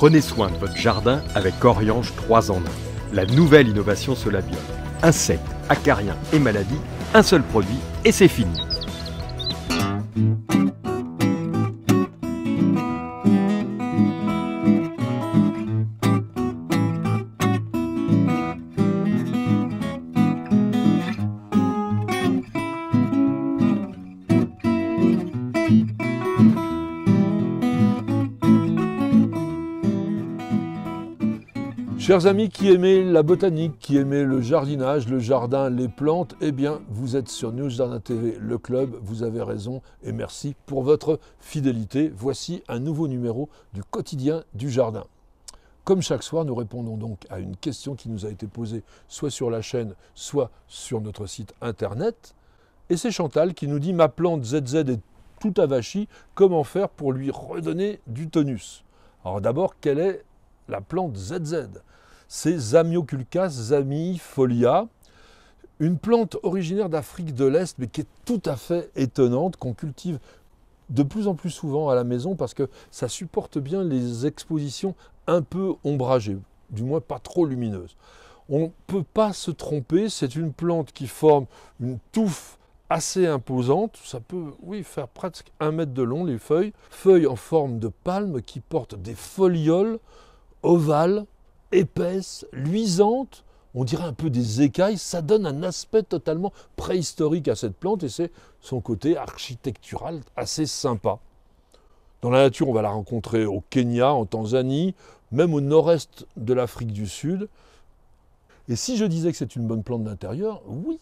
Prenez soin de votre jardin avec Oriange 3 en 1. La nouvelle innovation Solabiol. Insectes, acariens et maladies, un seul produit et c'est fini. Chers amis qui aimez la botanique, qui aimez le jardinage, le jardin, les plantes, eh bien, vous êtes sur News Jardin TV, le club, vous avez raison et merci pour votre fidélité. Voici un nouveau numéro du quotidien du jardin. Comme chaque soir, nous répondons donc à une question qui nous a été posée soit sur la chaîne, soit sur notre site internet. Et c'est Chantal qui nous dit « Ma plante ZZ est tout avachie, comment faire pour lui redonner du tonus ?» Alors d'abord, quelle est la plante ZZ? C'est Zamioculcas zamiifolia, une plante originaire d'Afrique de l'Est, mais qui est tout à fait étonnante, qu'on cultive de plus en plus souvent à la maison parce que ça supporte bien les expositions un peu ombragées, du moins pas trop lumineuses. On ne peut pas se tromper, c'est une plante qui forme une touffe assez imposante, ça peut faire presque 1 mètre de long les feuilles en forme de palme qui portent des folioles ovales, épaisses, luisantes, on dirait un peu des écailles, ça donne un aspect totalement préhistorique à cette plante et c'est son côté architectural assez sympa. Dans la nature, on va la rencontrer au Kenya, en Tanzanie, même au nord-est de l'Afrique du Sud. Et si je disais que c'est une bonne plante d'intérieur, oui,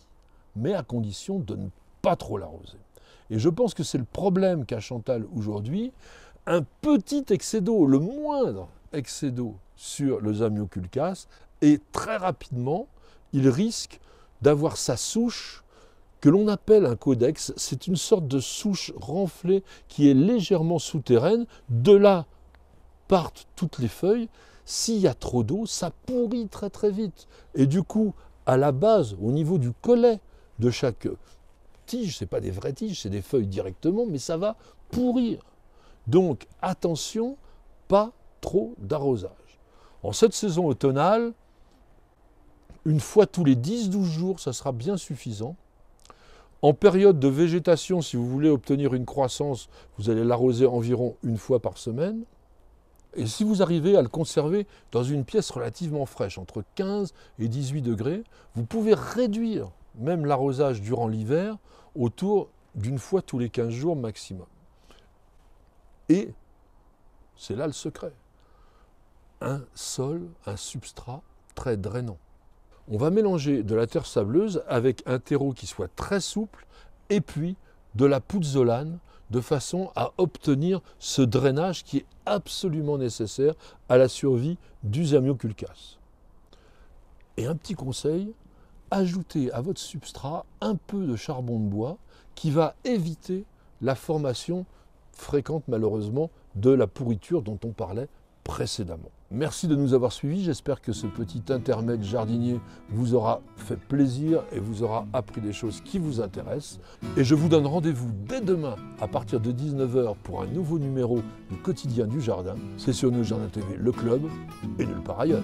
mais à condition de ne pas trop l'arroser. Et je pense que c'est le problème qu'a Chantal aujourd'hui, un petit excès d'eau, le moindre excès d'eau sur le Zamioculcas et très rapidement, il risque d'avoir sa souche que l'on appelle un caudex. C'est une sorte de souche renflée qui est légèrement souterraine. De là partent toutes les feuilles. S'il y a trop d'eau, ça pourrit très très vite. Et du coup, à la base, au niveau du collet de chaque tige, ce n'est pas des vraies tiges, c'est des feuilles directement, mais ça va pourrir. Donc attention, pas trop d'arrosage. En cette saison automnale, une fois tous les 10-12 jours, ça sera bien suffisant. En période de végétation, si vous voulez obtenir une croissance, vous allez l'arroser environ 1 fois par semaine. Et si vous arrivez à le conserver dans une pièce relativement fraîche, entre 15 et 18 degrés, vous pouvez réduire même l'arrosage durant l'hiver autour d'1 fois tous les 15 jours maximum. Et c'est là le secret. Un sol, un substrat très drainant. On va mélanger de la terre sableuse avec un terreau qui soit très souple et puis de la pouzzolane de façon à obtenir ce drainage qui est absolument nécessaire à la survie du Zamioculcas. Et un petit conseil, ajoutez à votre substrat un peu de charbon de bois qui va éviter la formation fréquente malheureusement de la pourriture dont on parlait précédemment. Merci de nous avoir suivis, j'espère que ce petit intermède jardinier vous aura fait plaisir et vous aura appris des choses qui vous intéressent. Et je vous donne rendez-vous dès demain à partir de 19 h pour un nouveau numéro du quotidien du jardin. C'est sur News Jardin TV, le club, et nulle part ailleurs.